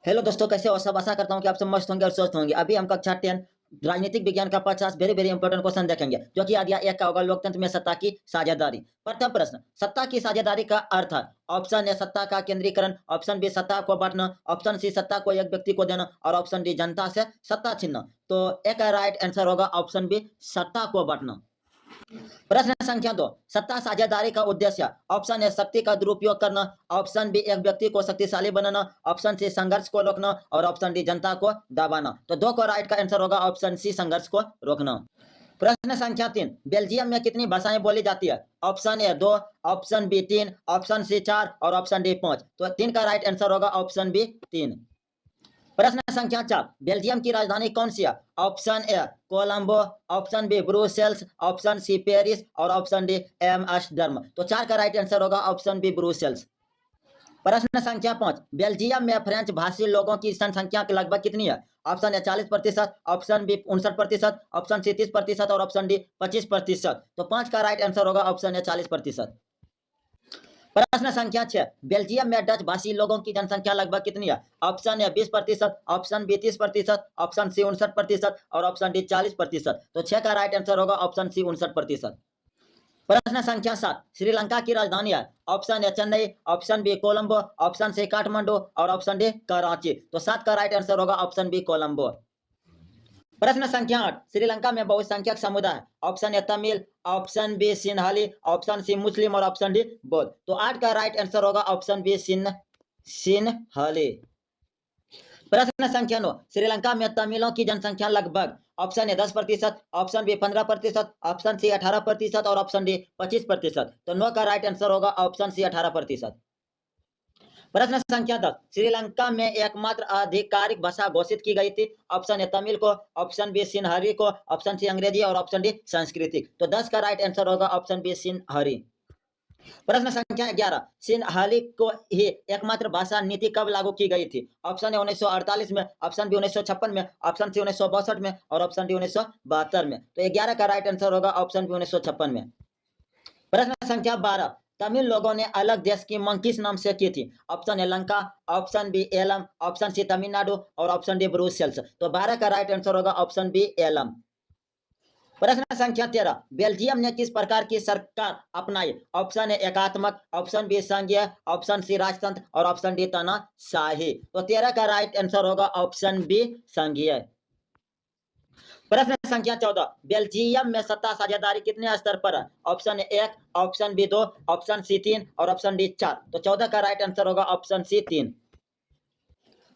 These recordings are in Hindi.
हेलो दोस्तों, कैसे हो सब। आशा करता हूँ कि आप सब मस्त होंगे और स्वस्थ होंगे। अभी हम कक्षा 10 राजनीतिक विज्ञान का 50 वेरी वेरी इंपॉर्टेंट क्वेश्चन देखेंगे, जो कि अध्याय 1 का होगा, लोकतंत्र में सत्ता की साझेदारी। प्रथम प्रश्न, सत्ता की साझेदारी का अर्थ है। ऑप्शन ए सत्ता का केंद्रीकरण, ऑप्शन बी सत्ता को बांटना, ऑप्शन सी सत्ता को एक व्यक्ति को देना और ऑप्शन डी जनता से सत्ता छीनना। तो एक का राइट आंसर होगा ऑप्शन बी, सत्ता को बांटना। प्रश्न संख्या 2, सत्ता साझेदारी का उद्देश्य। ऑप्शन ए शक्ति का दुरुपयोग करना, ऑप्शन बी एक व्यक्ति को शक्तिशाली बनाना, ऑप्शन सी संघर्ष को रोकना और ऑप्शन डी जनता को दबाना। तो दो को राइट का आंसर होगा ऑप्शन सी, संघर्ष को रोकना। प्रश्न संख्या 3, बेल्जियम में कितनी भाषाएं बोली जाती है। Option A 2, option B 3, option C 4 और ऑप्शन डी 5। तो 3 का राइट आंसर होगा ऑप्शन बी 3। प्रश्न संख्या 4, बेल्जियम की राजधानी कौन सी है। Option A Colombo, option B Brussels, option C Paris और ऑप्शन डी एम्स्टर्डम। तो 4 का राइट आंसर होगा ऑप्शन बी, ब्रुसेल्स। प्रश्न संख्या 5, बेल्जियम में फ्रेंच भाषी लोगों की जनसंख्या लगभग कितनी है। Option A 40%, option B 59%, option C 30% और ऑप्शन डी 25%। तो 5 का राइट आंसर होगा ऑप्शन ए, 40%। प्रश्न संख्या 6, बेल्जियम में डच भाषी लोगों की जनसंख्या लगभग कितनी है। Option A 20%, option B 30%, option C 59% और ऑप्शन डी 40%। तो 6 का राइट आंसर होगा ऑप्शन सी, 59%। प्रश्न संख्या 7, श्रीलंका की राजधानी है। Option A Chennai, option B Colombo, option C Kathmandu और ऑप्शन डी कराची। तो 7 का राइट आंसर होगा ऑप्शन बी, कोलंबो। प्रश्न संख्या 8, श्रीलंका में बहुसंख्यक समुदाय। Option A Tamil, option B Sinhali, option सी मुस्लिम और ऑप्शन डी बौद्ध। तो 8 का राइट आंसर होगा ऑप्शन बी, सिंहली। प्रश्न संख्या 9, श्रीलंका में तमिलों की जनसंख्या लगभग। Option A 10%, option B 15%, option C 18% और ऑप्शन डी 25%। तो 9 का राइट आंसर होगा ऑप्शन सी, 18%। प्रश्न संख्या 10, श्रीलंका में एकमात्र आधिकारिक भाषा घोषित की गई थी। ऑप्शन ए तमिल को, ऑप्शन बी सिन्हरी को, ऑप्शन सी अंग्रेजी और ऑप्शन डी संस्कृत। तो 10 का राइट आंसर होगा ऑप्शन बी, सिन्हरी। प्रश्न संख्या 11, सिन्हली को ही एकमात्र भाषा नीति कब लागू की गई थी। ऑप्शन ए 1948 में, ऑप्शन बी 1956 में, ऑप्शन सी 1962 में और ऑप्शन डी 1972 में। तो 11 का राइट आंसर होगा ऑप्शन बी, 1956 में। प्रश्न संख्या 12, तमिल लोगों ने अलग देश की मांग किस नाम से की थी। Option A Lanka, option B Eelam, option C Tamil Nadu और ऑप्शन डी ब्रुसेल्स। तो 12 का राइट आंसर होगा ऑप्शन बी, एलम। प्रश्न संख्या 13, बेल्जियम ने किस प्रकार की सरकार अपनाई। ऑप्शन ए एकात्मक, ऑप्शन बी संघीय, ऑप्शन सी राजतंत्र और ऑप्शन डी तानाशाही। तो 13 का राइट आंसर होगा ऑप्शन बी, संघीय। प्रश्न संख्या 14, बेल्जियम में सत्ता साझेदारी कितने स्तर पर है। Option A 1, option B 2, option C 3 और ऑप्शन डी 4। तो 14 का राइट आंसर होगा ऑप्शन सी, 3।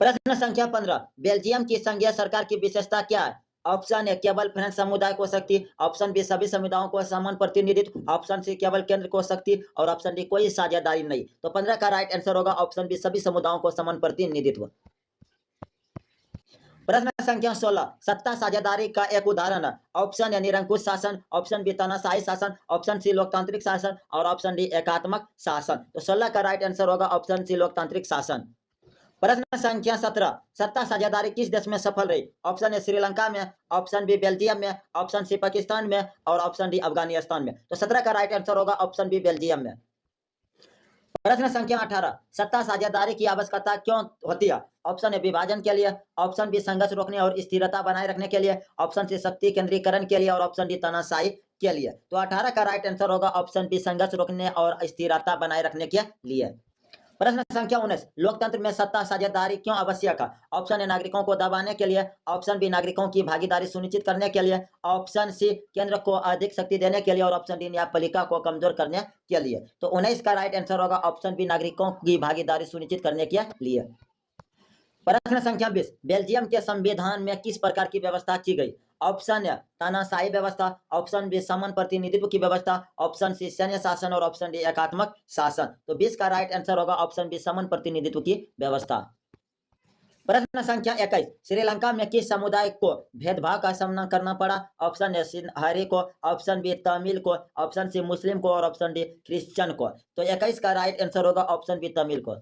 प्रश्न संख्या 15, बेल्जियम की संघीय सरकार की विशेषता क्या है। ऑप्शन ए केवल फ्रेंच समुदाय को शक्ति, ऑप्शन बी सभी समुदायों को समान प्रतिनिधित्व, ऑप्शन सी केवल केंद्र को शक्ति और ऑप्शन डी कोई साझेदारी नहीं। तो 15 का राइट आंसर होगा ऑप्शन बी, सभी समुदायों को समान प्रतिनिधित्व। प्रश्न संख्या 16, सत्ता साझेदारी का एक उदाहरण है। ऑप्शन ए निरंकुश शासन, ऑप्शन बी तानाशाही शासन, ऑप्शन सी लोकतांत्रिक शासन और ऑप्शन डी एकात्मक शासन। तो 16 का राइट आंसर होगा ऑप्शन सी, लोकतांत्रिक शासन। प्रश्न संख्या 17, सत्ता साझेदारी किस देश में सफल रही। ऑप्शन ए श्रीलंका में, ऑप्शन बी बेल्जियम में, ऑप्शन सी पाकिस्तान में और ऑप्शन डी अफगानिस्तान में। तो 17 का राइट आंसर होगा ऑप्शन बी, बेल्जियम में। प्रश्न संख्या 18, सत्ता साझेदारी की आवश्यकता क्यों होती है। ऑप्शन ए विभाजन के लिए, ऑप्शन बी संघर्ष रोकने और स्थिरता बनाए रखने के लिए, ऑप्शन सी शक्ति केंद्रीकरण के लिए और ऑप्शन डी तानाशाही के लिए। तो 18 का राइट आंसर होगा ऑप्शन बी, संघर्ष रोकने और स्थिरता बनाए रखने के लिए। प्रश्न संख्या 19, लोकतंत्र में सत्ता साझेदारी क्यों आवश्यक है। ऑप्शन ए नागरिकों को दबाने के लिए, ऑप्शन बी नागरिकों की भागीदारी सुनिश्चित करने के लिए, ऑप्शन सी केंद्र को अधिक शक्ति देने के लिए और ऑप्शन डी न्यायपालिका को कमजोर करने के लिए। तो 19 का राइट आंसर होगा ऑप्शन बी, नागरिकों की भागीदारी सुनिश्चित करने के लिए। प्रश्न संख्या 20, बेल्जियम के संविधान में किस प्रकार की व्यवस्था की गई। ऑप्शन ए तानाशाही व्यवस्था, ऑप्शन बी समान प्रतिनिधित्व की व्यवस्था, ऑप्शन सी सैन्य शासन और ऑप्शन डी एकात्मक शासन। तो 20 का राइट आंसर होगा ऑप्शन बी, समान प्रतिनिधित्व की व्यवस्था। प्रश्न संख्या 21, श्रीलंका में किस समुदाय को भेदभाव का सामना करना पड़ा। ऑप्शन ए सिन्हरी को, ऑप्शन बी तमिल को, ऑप्शन सी मुस्लिम को और ऑप्शन डी क्रिश्चियन को। तो 21 का राइट आंसर होगा ऑप्शन बी, तमिल को।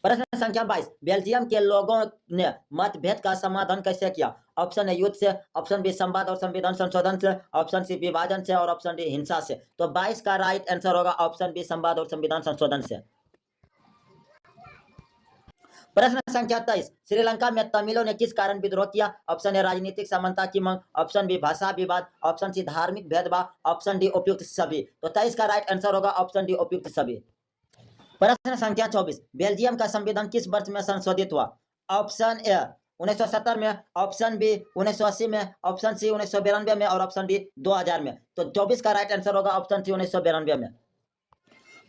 प्रश्न संख्या 22, बेल्जियम के लोगों ने मतभेद का समाधान कैसे किया। ऑप्शन ए युद्ध से, ऑप्शन बी संवाद और संविधान संशोधन से, ऑप्शन सी विभाजन से और ऑप्शन डी हिंसा से। तो 22 का राइट आंसर होगा ऑप्शन बी, संवाद और संविधान संशोधन से। प्रश्न संख्या 23, श्रीलंका में तमिलों ने किस कारण विद्रोह किया? ऑप्शन ए राजनीतिक समानता की मांग, ऑप्शन बी भाषा विवाद, ऑप्शन सी धार्मिक भेदभाव, ऑप्शन डी उपयुक्त सभी। तो 23 का राइट आंसर होगा ऑप्शन डी उपयुक्त सभी। प्रश्न संख्या 24, बेल्जियम का संविधान किस वर्ष में संशोधित हुआ? ऑप्शन ए 1970 में, ऑप्शन बी 1980 में, ऑप्शन सी 1992 में और ऑप्शन डी 2000 में। तो 24 का राइट आंसर होगा ऑप्शन सी 1992 में।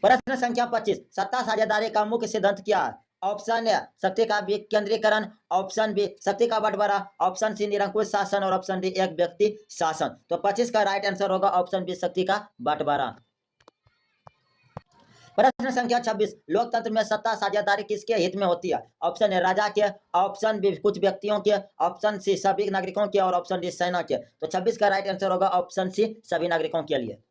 प्रश्न संख्या 25, सत्ता साझेदारी का मुख्य सिद्धांत क्या है? ऑप्शन ए शक्ति का विकेंद्रीकरण, ऑप्शन बी शक्ति का बंटवारा, ऑप्शन सी निरंकुश शासन और ऑप्शन डी एक व्यक्ति शासन। तो 25 का राइट आंसर होगा ऑप्शन बी शक्ति का बंटवारा। प्रश्न संख्या 26, लोकतंत्र में सत्ता साझेदारी किसके हित में होती है? ऑप्शन ए राजा के, ऑप्शन बी कुछ व्यक्तियों के, ऑप्शन सी सभी नागरिकों के और ऑप्शन डी सेना के। तो 26 का राइट आंसर होगा ऑप्शन सी सभी नागरिकों के लिए।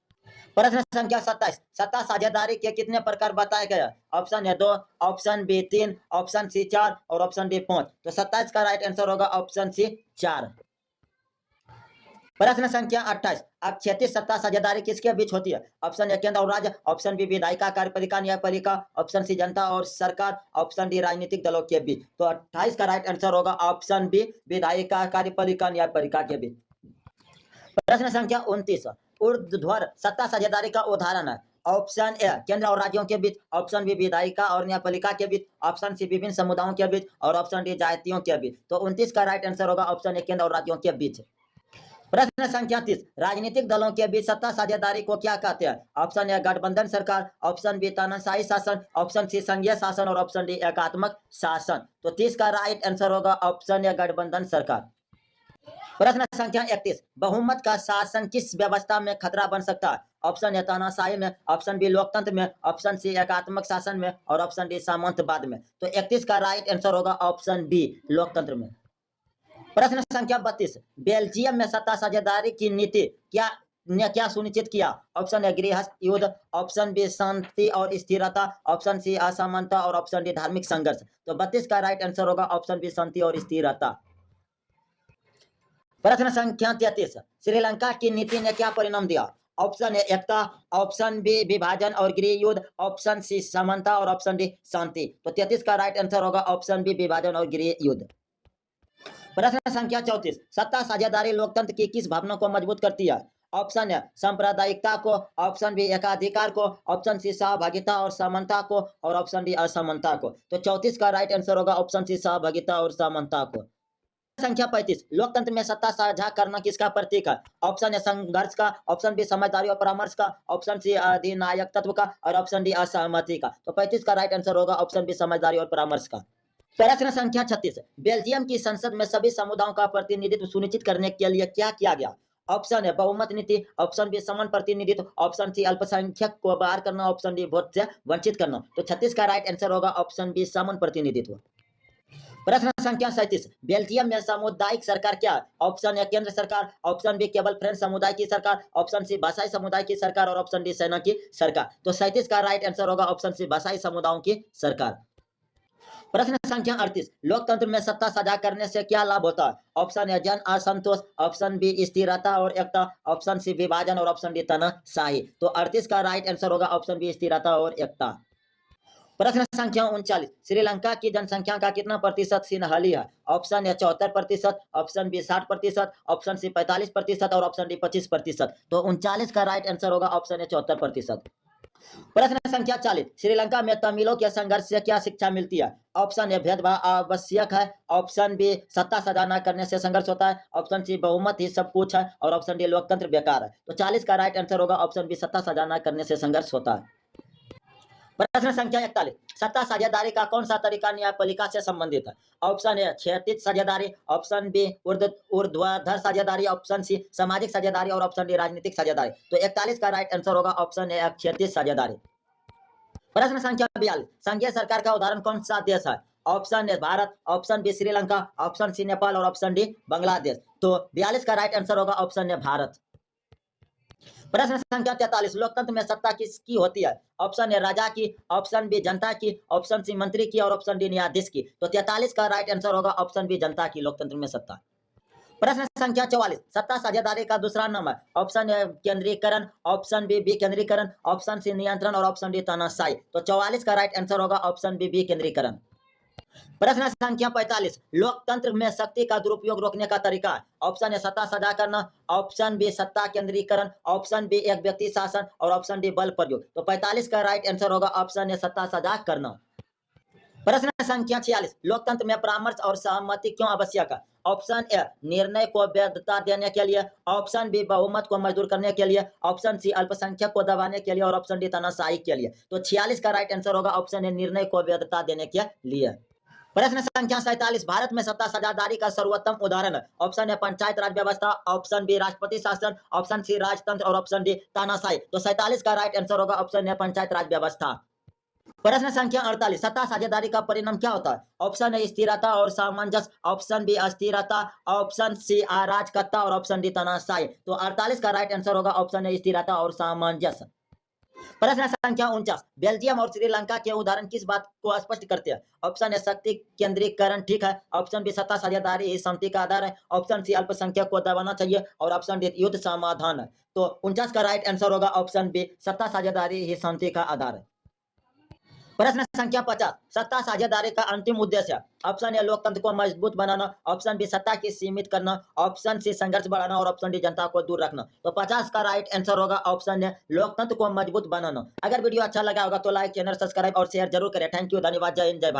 प्रश्न संख्या 27, सत्ता साझेदारी के कितने प्रकार बताए गए? Option A 2, option B 3, option C 4 और ऑप्शन डी 5। तो 27 का राइट आंसर होगा ऑप्शन सी 4। प्रश्न संख्या 28, अब क्षेत्रीय सत्ता साझेदारी किसके बीच होती है? ऑप्शन ए केंद्र और राज्य, ऑप्शन बी विधायिका कार्यपालिका न्यायपालिका, ऑप्शन सी जनता और सरकार, ऑप्शन डी राजनीतिक दलों के बीच। तो 28 का राइट आंसर होगा ऑप्शन बी विधायिका कार्यपालिका न्यायपालिका के बीच। प्रश्न संख्या 29, ऊर्ध्वाधर सत्ता साझेदारी का उदाहरण है? ऑप्शन ए केंद्र और राज्यों के बीच, ऑप्शन बी विधायिका और न्यायपालिका के बीच, ऑप्शन सी विभिन्न समुदायों के बीच और ऑप्शन डी जातियों के बीच। तो 29 का राइट आंसर होगा ऑप्शन ए केंद्र और राज्यों के बीच। प्रश्न संख्या 30, राजनीतिक दलों के बीच सत्ता साझेदारी को क्या कहते हैं? ऑप्शन ए गठबंधन सरकार, ऑप्शन बी तानाशाही शासन, ऑप्शन सी संघीय शासन और ऑप्शन डी एकात्मक शासन। तो 30 का राइट आंसर होगा ऑप्शन ए गठबंधन सरकार। प्रश्न संख्या 31, बहुमत का शासन किस व्यवस्था में खतरा बन सकता है? ऑप्शन ए तानाशाही में, ऑप्शन बी लोकतंत्र में, ऑप्शन सी एकात्मक शासन में और ऑप्शन डी सामंतवाद में। तो 31 का राइट आंसर होगा ऑप्शन बी लोकतंत्र में। प्रश्न संख्या 32, बेल्जियम में सत्ता साझेदारी की नीति क्या सुनिश्चित किया? ऑप्शन ए गृहस्थ युद्ध, ऑप्शन बी शांति और स्थिरता, ऑप्शन सी असमानता और ऑप्शन डी धार्मिक संघर्ष। तो 32 का राइट आंसर होगा ऑप्शन बी शांति और स्थिरता। प्रश्न संख्या 33, श्रीलंका की नीति ने क्या परिणाम दिया? ऑप्शन ए एकता, ऑप्शन बी विभाजन और गृह युद्ध, ऑप्शन सी समानता और ऑप्शन डी शांति। तो 33 का राइट आंसर होगा ऑप्शन बी विभाजन और गृह युद्ध। प्रश्न संख्या 34, सत्ता साझेदारी लोकतंत्र की किस भावना को मजबूत करती है? ऑप्शन ए सांप्रदायिकता को, ऑप्शन बी एकाधिकार को, ऑप्शन सी सहभागिता और समानता को और ऑप्शन डी असमानता को। तो 34 का राइट आंसर होगा ऑप्शन सी सहभागिता और समानता को। संख्या 35, लोकतंत्र में सत्ता साझा करना किसका प्रतीक है? ऑप्शन ए संघर्ष का, ऑप्शन बी समझदारी और परामर्श का, ऑप्शन सी अधिनायक तत्व का और ऑप्शन डी असहमति का। तो 35 का राइट आंसर होगा ऑप्शन बी समझदारी और परामर्श का। प्रश्न संख्या 36, बेल्जियम की संसद में सभी समुदायों का प्रतिनिधित्व सुनिश्चित करने के लिए क्या किया गया? ऑप्शन ए बहुमत नीति, ऑप्शन बी समान प्रतिनिधित्व, ऑप्शन सी अल्पसंख्यक को बाहर करना, ऑप्शन डी वोट से वंचित करना। तो 36 का राइट आंसर होगा ऑप्शन बी समान प्रतिनिधित्व। प्रश्न संख्या 37, बेल्जियम में सामुदायिक सरकार क्या है? ऑप्शन ए केंद्र सरकार, ऑप्शन बी केवल फ्रेंच समुदाय की सरकार, ऑप्शन सी भाषाई समुदाय की सरकार और ऑप्शन डी सेना की सरकार। तो 37 का राइट आंसर होगा ऑप्शन सी भाषाई समुदायों की सरकार। प्रश्न संख्या 38, लोकतंत्र में सत्ता साझा करने से क्या लाभ होता है? ऑप्शन ए जन असंतोष, ऑप्शन बी स्थिरता और एकता, ऑप्शन सी विभाजन और ऑप्शन डी तानाशाही। तो 38 का राइट आंसर होगा ऑप्शन बी स्थिरता और एकता। प्रश्न संख्या 39, श्रीलंका की जनसंख्या का कितना प्रतिशत सिंहली है? Option A 74%, option B 60%, option C 45% और ऑप्शन डी 25%। तो 39 का राइट आंसर होगा ऑप्शन ए 74%। प्रश्न संख्या 40, श्रीलंका में तमिलों के संघर्ष से क्या शिक्षा मिलती है? ऑप्शन ए भेदभाव आवश्यक है, ऑप्शन बी सत्ता साझा न करने से संघर्ष होता है, ऑप्शन सी बहुमत ही सब कुछ है और ऑप्शन डी लोकतंत्र बेकार है। तो 40 का राइट आंसर होगा ऑप्शन बी सत्ता साझा न करने से संघर्ष होता है। प्रश्न संख्या 41, सत्ता साझेदारी का कौन सा तरीका न्यायपालिका से संबंधित है? ऑप्शन ए क्षैतिज साझेदारी, ऑप्शन बी ऊर्ध्वाधर साझेदारी, ऑप्शन सी सामाजिक साझेदारी और ऑप्शन डी राजनीतिक साझेदारी। तो 41 का राइट आंसर होगा ऑप्शन ए क्षैतिज साझेदारी। प्रश्न संख्या 42, संघीय सरकार का उदाहरण कौन सा देश है? Option A Bharat, option B Sri Lanka, option C Nepal और ऑप्शन डी बांग्लादेश। तो 42 का राइट आंसर होगा ऑप्शन ए भारत। प्रश्न संख्या 43, लोकतंत्र में सत्ता किसकी होती है? ऑप्शन ए राजा की, ऑप्शन बी जनता की, ऑप्शन सी मंत्री की और ऑप्शन डी न्यायाधीश की। तो 43 का राइट आंसर होगा ऑप्शन बी जनता की लोकतंत्र में सत्ता। प्रश्न संख्या 44, सत्ता साझेदारी का दूसरा नाम है? ऑप्शन ए केंद्रीकरण, ऑप्शन बी विकेंद्रीकरण, ऑप्शन सी नियंत्रण और ऑप्शन डी तानाशाही। तो 44 का राइट आंसर होगा ऑप्शन बी विकेंद्रीकरण। प्रश्न संख्या 45, लोकतंत्र में शक्ति का दुरुपयोग रोकने का तरीका। ऑप्शन ए सत्ता साझा करना, ऑप्शन बी सत्ता केंद्रीकरण, ऑप्शन बी एक व्यक्ति शासन और ऑप्शन डी बल प्रयोग। तो 45 का राइट आंसर होगा ऑप्शन ए सत्ता साझा करना। प्रश्न संख्या 46, लोकतंत्र में परामर्श और सहमति क्यों आवश्यक है। ऑप्शन ए निर्णय को वैधता देने के लिए, ऑप्शन बी बहुमत को मजबूर करने के लिए, ऑप्शन सी अल्पसंख्यक को दबाने के लिए और ऑप्शन डी तानाशाही के लिए। तो 46 का राइट आंसर होगा ऑप्शन ए निर्णय को वैधता देने के लिए। प्रश्न संख्या 47, भारत में सत्ता साझेदारी का सर्वोत्तम उदाहरण। ऑप्शन ए पंचायत राज व्यवस्था, ऑप्शन बी राष्ट्रपति शासन, ऑप्शन सी राजतंत्र और ऑप्शन डी तानाशाही। तो 47 का राइट आंसर होगा ऑप्शन ए पंचायत राज व्यवस्था। प्रश्न संख्या 48, सत्ता साझेदारी का परिणाम क्या होता है। ऑप्शन ए स्थिरता और सामंजस्य, ऑप्शन बी अस्थिरता, ऑप्शन सी अराजकता और ऑप्शन डी तानाशाही। तो 48 का राइट आंसर होगा ऑप्शन ए स्थिरता और सामंजस्य। प्रश्न संख्या 49, बेल्जियम और श्रीलंका के उदाहरण किस बात को स्पष्ट करते हैं। ऑप्शन ए शक्ति केंद्रीकरण ठीक है, ऑप्शन बी सत्ता साझेदारी ही शांति का आधार है, ऑप्शन सी अल्पसंख्यक को दबाना चाहिए और ऑप्शन डी युद्ध समाधान है। तो 49 का राइट आंसर होगा ऑप्शन बी सत्ता साझेदारी ही शांति का आधार है। प्रश्न संख्या 50, सत्ता साझेदारी का अंतिम उद्देश्य। ऑप्शन ए लोकतंत्र को मजबूत बनाना, ऑप्शन बी सत्ता की सीमित करना, ऑप्शन सी संघर्ष बढ़ाना और ऑप्शन डी जनता को दूर रखना। तो 50 का राइट आंसर होगा ऑप्शन ए लोकतंत्र को मजबूत बनाना। अगर वीडियो अच्छा लगा होगा तो लाइक, चैनल सब्सक्राइब और शेयर जरूर करें। थैंक यू, धन्यवाद, जय हिंद, जय भारत।